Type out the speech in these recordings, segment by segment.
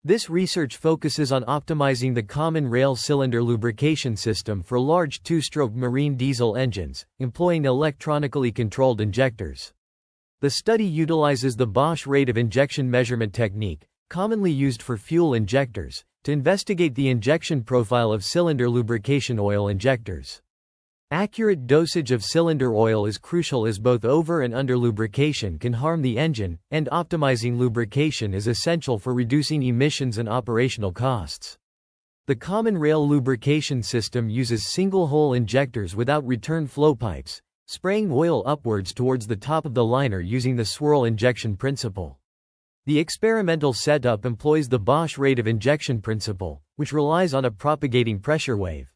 This research focuses on optimizing the common rail cylinder lubrication system for large two-stroke marine diesel engines, employing electronically controlled injectors. The study utilizes the Bosch rate of injection measurement technique, commonly used for fuel injectors, to investigate the injection profile of cylinder lubrication oil injectors. Accurate dosage of cylinder oil is crucial as both over and under lubrication can harm the engine, and optimizing lubrication is essential for reducing emissions and operational costs. The common rail lubrication system uses single-hole injectors without return flow pipes, spraying oil upwards towards the top of the liner using the swirl injection principle. The experimental setup employs the Bosch rate of injection principle, which relies on a propagating pressure wave.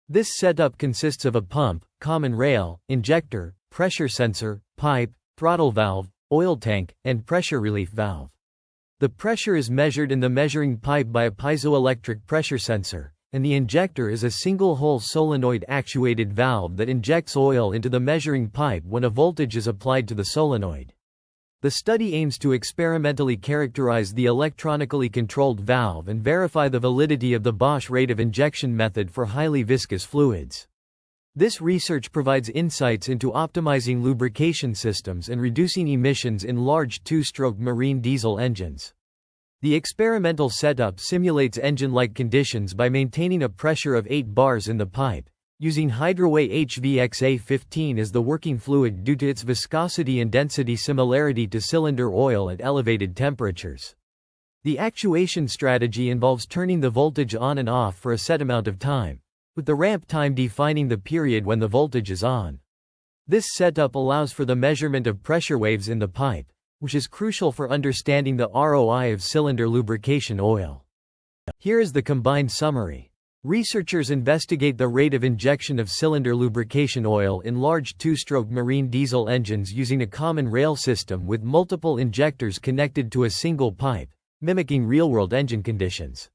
This setup consists of a pump, common rail, injector, pressure sensor, pipe, throttle valve, oil tank, and pressure relief valve. The pressure is measured in the measuring pipe by a piezoelectric pressure sensor, and the injector is a single-hole solenoid-actuated valve that injects oil into the measuring pipe when a voltage is applied to the solenoid. The study aims to experimentally characterize the electronically controlled valve and verify the validity of the Bosch rate of injection method for highly viscous fluids. This research provides insights into optimizing lubrication systems and reducing emissions in large two-stroke marine diesel engines. The experimental setup simulates engine-like conditions by maintaining a pressure of 8 bars in the pipe, using Hydroway HVXA15 as the working fluid due to its viscosity and density similarity to cylinder oil at elevated temperatures. The actuation strategy involves turning the voltage on and off for a set amount of time, with the ramp time defining the period when the voltage is on. This setup allows for the measurement of pressure waves in the pipe, which is crucial for understanding the ROI of cylinder lubrication oil. Here is the combined summary. Researchers investigate the rate of injection of cylinder lubrication oil in large two-stroke marine diesel engines using a common rail system with multiple injectors connected to a single pipe, mimicking real-world engine conditions.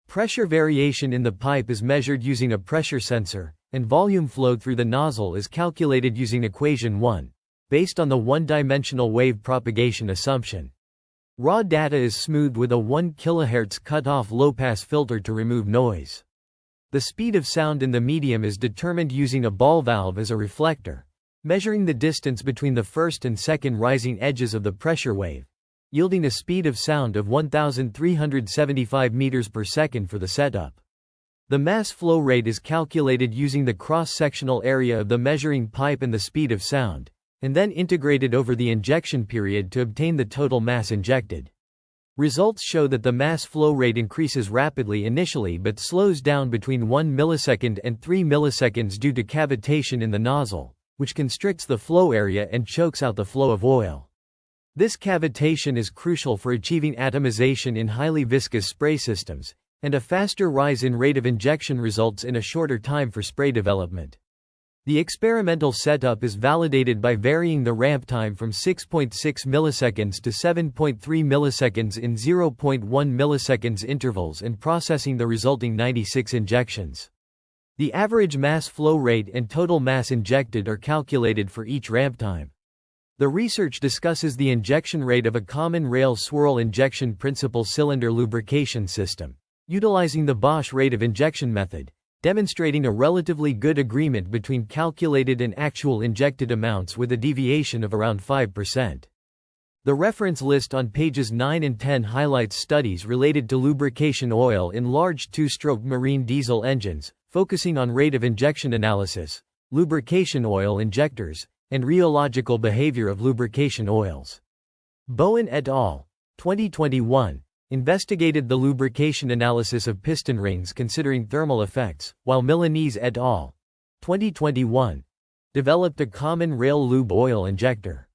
Pressure variation in the pipe is measured using a pressure sensor, and volume flow through the nozzle is calculated using equation 1, based on the one-dimensional wave propagation assumption. Raw data is smoothed with a 1 kHz cut-off low-pass filter to remove noise. The speed of sound in the medium is determined using a ball valve as a reflector, measuring the distance between the first and second rising edges of the pressure wave, yielding a speed of sound of 1,375 meters per second for the setup. The mass flow rate is calculated using the cross-sectional area of the measuring pipe and the speed of sound, and then integrated over the injection period to obtain the total mass injected. Results show that the mass flow rate increases rapidly initially but slows down between 1 millisecond and 3 milliseconds due to cavitation in the nozzle, which constricts the flow area and chokes out the flow of oil. This cavitation is crucial for achieving atomization in highly viscous spray systems, and a faster rise in rate of injection results in a shorter time for spray development. The experimental setup is validated by varying the ramp time from 6.6 milliseconds to 7.3 milliseconds in 0.1 milliseconds intervals and processing the resulting 96 injections. The average mass flow rate and total mass injected are calculated for each ramp time. The research discusses the injection rate of a common rail swirl injection principle cylinder lubrication system, utilizing the Bosch rate of injection method, demonstrating a relatively good agreement between calculated and actual injected amounts with a deviation of around 5%. The reference list on pages 9 and 10 highlights studies related to lubrication oil in large two-stroke marine diesel engines, focusing on rate of injection analysis, lubrication oil injectors, and rheological behavior of lubrication oils. Bowen et al. 2021. Investigated the lubrication analysis of piston rings considering thermal effects, while Milanese et al. 2021 developed a common rail lube oil injector.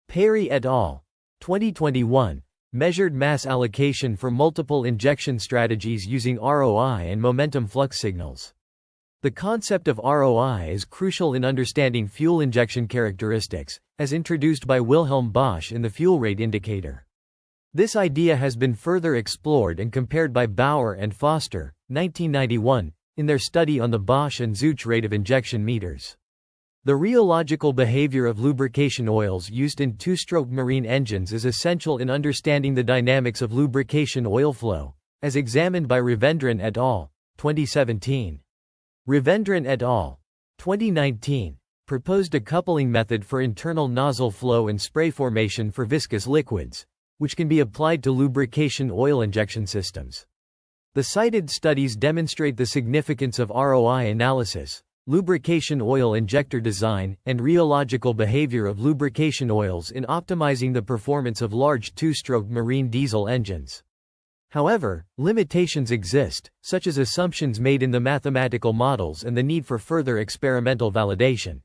Perry et al. 2021 measured mass allocation for multiple injection strategies using ROI and momentum flux signals. The concept of ROI is crucial in understanding fuel injection characteristics, as introduced by Wilhelm Bosch in the fuel rate indicator. This idea has been further explored and compared by Bauer and Foster, 1991, in their study on the Bosch and Zouch rate of injection meters. The rheological behavior of lubrication oils used in two-stroke marine engines is essential in understanding the dynamics of lubrication oil flow, as examined by Ravendran et al. 2017. Ravendran et al. 2019 proposed a coupling method for internal nozzle flow and spray formation for viscous liquids, which can be applied to lubrication oil injection systems. The cited studies demonstrate the significance of ROI analysis, lubrication oil injector design, and rheological behavior of lubrication oils in optimizing the performance of large two-stroke marine diesel engines. However, limitations exist, such as assumptions made in the mathematical models and the need for further experimental validation.